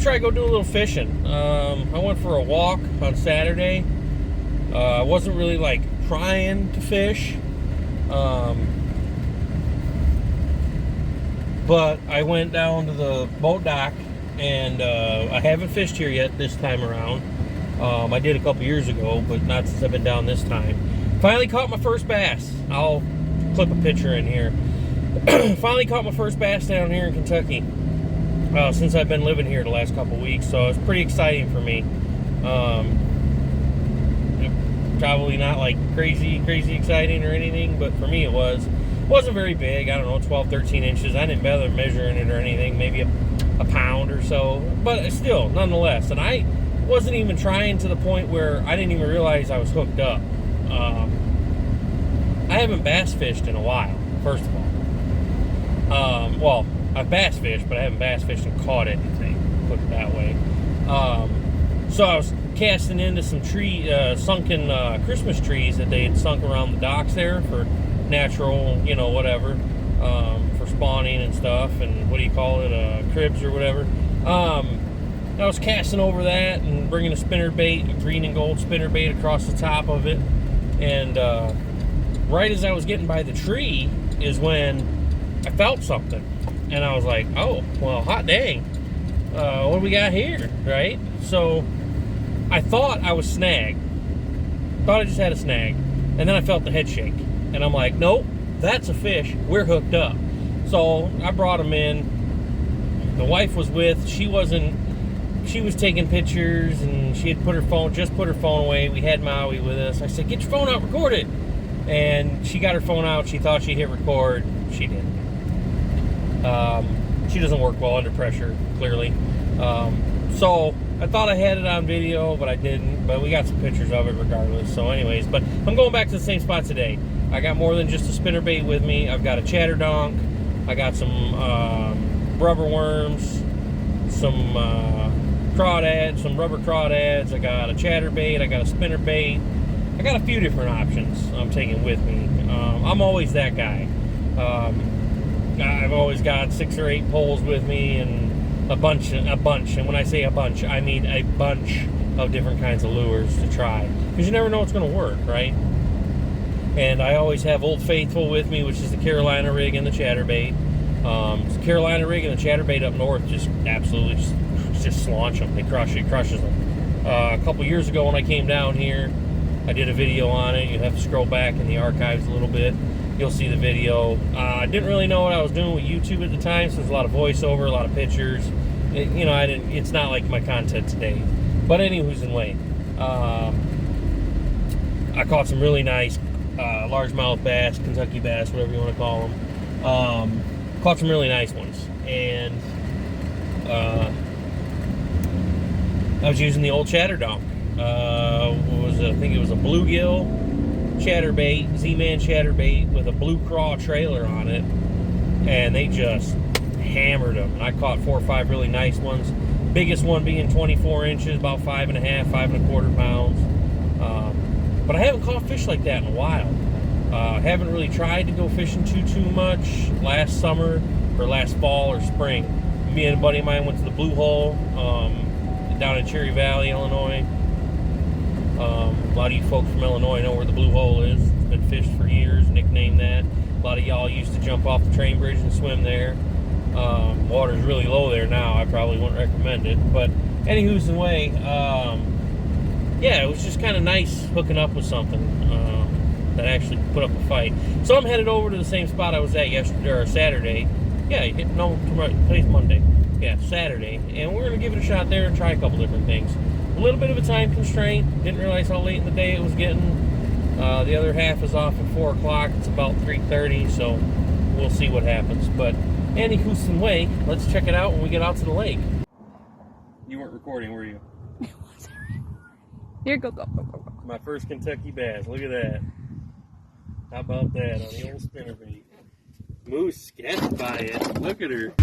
try to go do a little fishing. I went for a walk on Saturday. I wasn't really like trying to fish, but I went down to the boat dock, and I haven't fished here yet this time around. I did a couple years ago, but not since I've been down this time. Finally caught my first bass. I'll clip a picture in here. Finally caught my first bass down here in Kentucky since I've been living here the last couple weeks, so it's pretty exciting for me. Probably not like crazy exciting or anything, but for me it was. It wasn't very big. I don't know, 12, 13 inches. I didn't bother measuring it or anything, maybe a pound or so, but still, nonetheless. And I wasn't even trying to the point where I didn't even realize I was hooked up. I haven't bass fished in a while, first of all. Well, I've bass fished, but I haven't bass fished and caught anything, put it that way. So I was casting into some sunken Christmas trees that they had sunk around the docks there for natural, whatever, for spawning and stuff, and what do you call it, cribs or whatever. I was casting over that and bringing a spinnerbait, a green and gold spinnerbait across the top of it, and right as I was getting by the tree is when I felt something, and I was like, oh, well, hot dang, what do we got here, right? So I thought I was snagged, thought I just had a snag, and then I felt the head shake, and I'm like, nope, that's a fish, we're hooked up. So I brought him in. The wife was with, she was taking pictures, and she had put her phone away. We had Maui with us. I said, get your phone out, record it. And she got her phone out. She thought she hit record. She didn't. She doesn't work well under pressure, clearly. So I thought I had it on video, but I didn't. But we got some pictures of it regardless. So anyways, but I'm going back to the same spot today. I got more than just a spinnerbait with me. I've got a chatterdonk. I got some rubber worms, some crawdads, some rubber crawdads. I got a chatterbait. I got a spinnerbait. I got a few different options I'm taking with me. I'm always that guy. I've always got 6 or 8 poles with me, and a bunch. And when I say a bunch, I mean a bunch of different kinds of lures to try, because you never know what's going to work, right? And I always have Old Faithful with me, which is the Carolina rig and the chatterbait. The Carolina rig and the chatterbait up north just absolutely just slaunch them. They crushes them. A couple years ago when I came down here, I did a video on it. You have to scroll back in the archives a little bit. You'll see the video. I didn't really know what I was doing with YouTube at the time, so there's a lot of voiceover, a lot of pictures. It's not like my content today. But anywho's in way. I caught some really nice largemouth bass, Kentucky bass, whatever you want to call them. Caught some really nice ones, and I was using the old chatterdonk. I think it was a bluegill chatterbait, Z-Man chatterbait with a blue craw trailer on it, and they just hammered them. And I caught 4 or 5 really nice ones. Biggest one being 24 inches, about 5.5, 5.25 pounds. But I haven't caught fish like that in a while. Haven't really tried to go fishing too much last summer or last fall or spring. Me and a buddy of mine went to the Blue Hole down in Cherry Valley, Illinois. A lot of you folks from Illinois know where the Blue Hole is. It's been fished for years, nicknamed that. A lot of y'all used to jump off the train bridge and swim there. Water's really low there now. I probably wouldn't recommend it. But anywho's the way, yeah, it was just kind of nice hooking up with something that actually put up a fight. So I'm headed over to the same spot I was at yesterday or Saturday. Yeah, today's Monday. Yeah, Saturday, and we're gonna give it a shot there and try a couple different things. A little bit of a time constraint. Didn't realize how late in the day it was getting. The other half is off at 4 o'clock. It's about 3:30, so we'll see what happens. But anywho's in way, let's check it out when we get out to the lake. You weren't recording, were you? Here, go. My first Kentucky bass. Look at that. How about that on the old spinnerbait? Moose sketched by it. Look at her.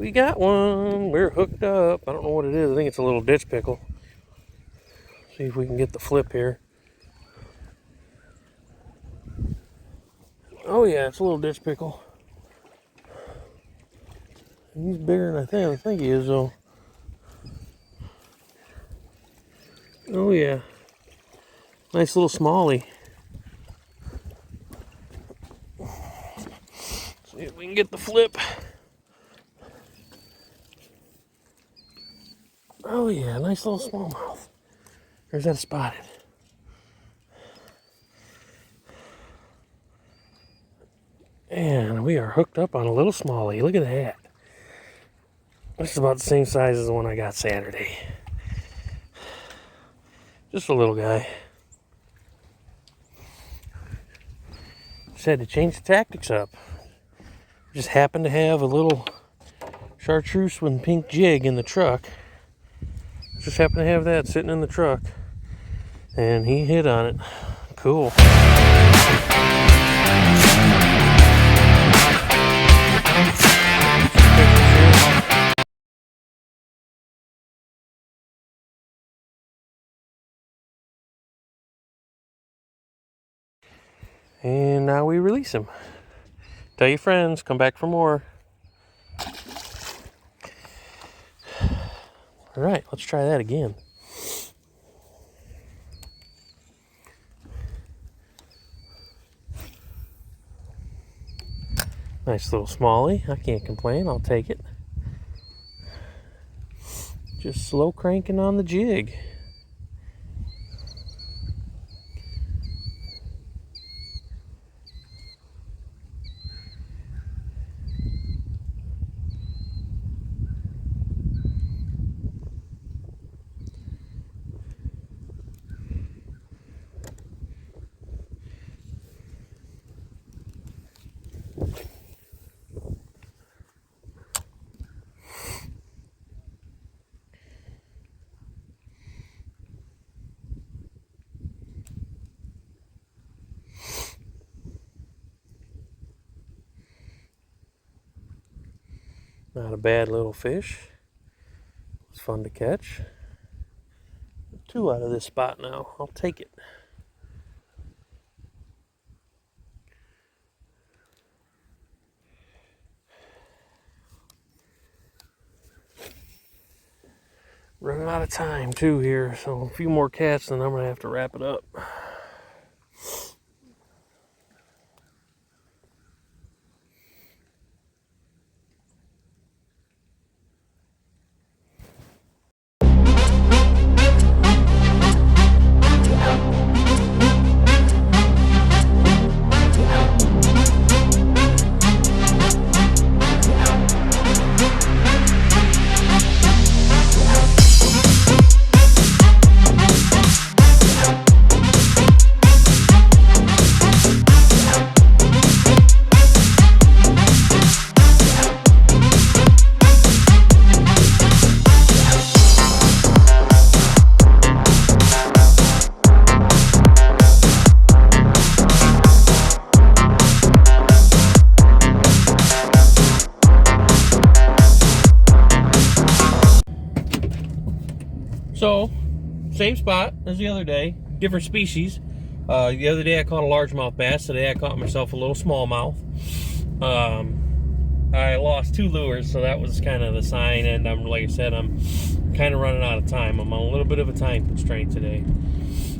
We got one. We're hooked up. I don't know what it is. I think it's a little ditch pickle. See if we can get the flip here. Oh yeah, it's a little ditch pickle. He's bigger than I think he is though. Oh yeah. Nice little smallie. See if we can get the flip. Oh yeah, nice little smallmouth. There's that spotted. And we are hooked up on a little smallie. Look at that. This is about the same size as the one I got Saturday. Just a little guy. Just had to change the tactics up. Just happened to have a little chartreuse with pink jig in the truck. Just happened to have that sitting in the truck. And he hit on it. Cool. And now we release him. Tell your friends, come back for more. All right, let's try that again. Nice little smallie. I can't complain. I'll take it. Just slow cranking on the jig. Not a bad little fish. It's fun to catch. 2 out of this spot now. I'll take it. Running out of time too here, so a few more cats and I'm gonna have to wrap it up. So, same spot as the other day, different species. The other day I caught a largemouth bass. Today I caught myself a little smallmouth. I lost 2 lures, so that was kind of the sign. And like I said, I'm kind of running out of time. I'm on a little bit of a time constraint today.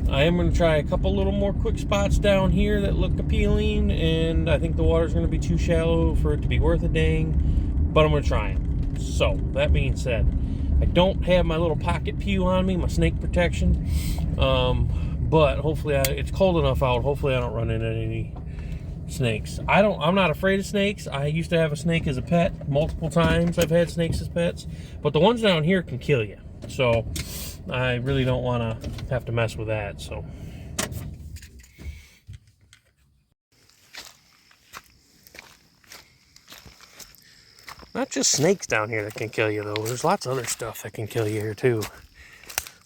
I am going to try a couple little more quick spots down here that look appealing, and I think the water's going to be too shallow for it to be worth a dang, but I'm going to try them. So, that being said, I don't have my little pocket pew on me, my snake protection, but hopefully it's cold enough out. Hopefully I don't run into any snakes. I'm not afraid of snakes. I used to have a snake as a pet multiple times. I've had snakes as pets, but the ones down here can kill you. So I really don't want to have to mess with that. So. Not just snakes down here that can kill you, though. There's lots of other stuff that can kill you here, too.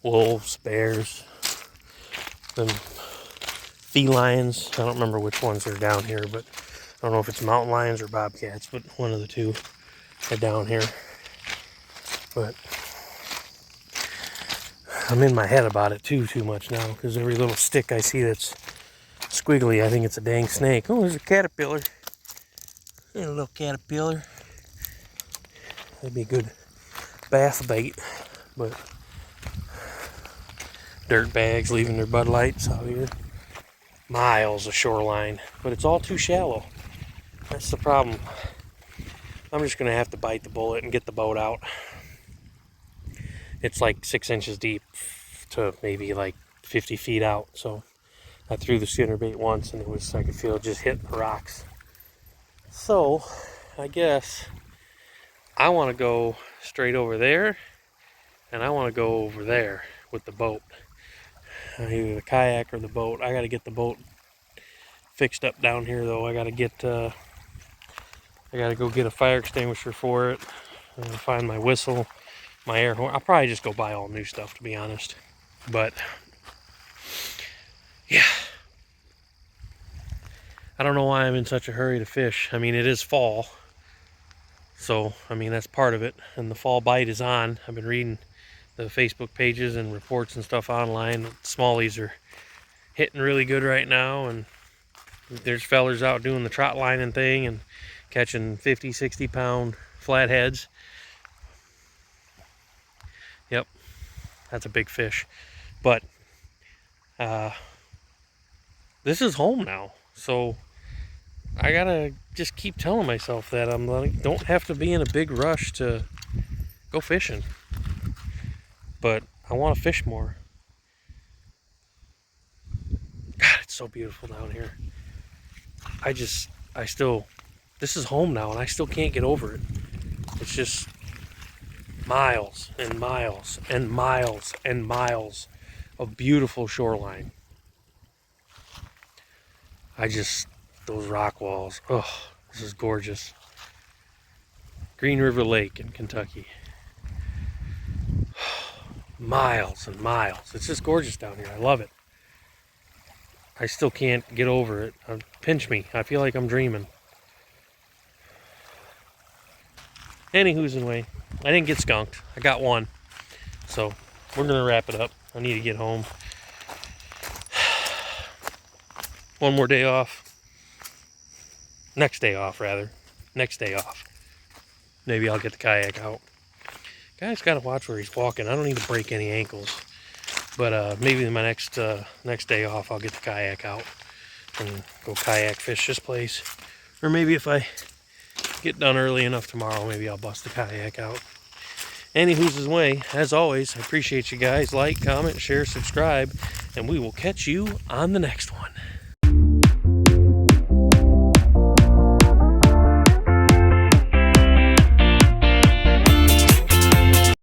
Wolves, bears, and felines. I don't remember which ones are down here, but I don't know if it's mountain lions or bobcats, but one of the two are down here. But I'm in my head about it too much now, because every little stick I see that's squiggly, I think it's a dang snake. Oh, there's a caterpillar. There's a little caterpillar. That'd be a good bath bait, but dirt bags leaving their Bud Lights out here. Miles of shoreline, but it's all too shallow. That's the problem. I'm just gonna have to bite the bullet and get the boat out. It's like 6 inches deep to maybe like 50 feet out, so I threw the spinnerbait once and I could feel it just hitting the rocks. So I guess I want to go straight over there, and I want to go over there with the boat. Either the kayak or the boat. I got to get the boat fixed up down here though. I got to go get a fire extinguisher for it. Find my whistle, my air horn. I'll probably just go buy all new stuff, to be honest. But yeah, I don't know why I'm in such a hurry to fish. I mean, it is fall, so I mean that's part of it, and the fall bite is on. I've been reading the Facebook pages and reports and stuff online. Smallies are hitting really good right now, and there's fellers out doing the trot lining thing and catching 50, 60 pound flatheads. Yep, that's a big fish. But this is home now, so I gotta just keep telling myself that I'm like, don't have to be in a big rush to go fishing. But I want to fish more. God, it's so beautiful down here. This is home now, and I still can't get over it. It's just miles and miles and miles and miles of beautiful shoreline. Those rock walls, oh, this is gorgeous. Green River Lake in Kentucky. Miles and miles. It's just gorgeous down here. I love it. I still can't get over it. Pinch me. I feel like I'm dreaming. Anywho's in way. I didn't get skunked. I got one. So we're going to wrap it up. I need to get home. One more day off. Next day off, rather. Next day off. Maybe I'll get the kayak out. Guy's got to watch where he's walking. I don't need to break any ankles. But maybe my next day off, I'll get the kayak out and go kayak fish this place. Or maybe if I get done early enough tomorrow, maybe I'll bust the kayak out. Anywho's his way. As always, I appreciate you guys. Like, comment, share, subscribe, and we will catch you on the next one.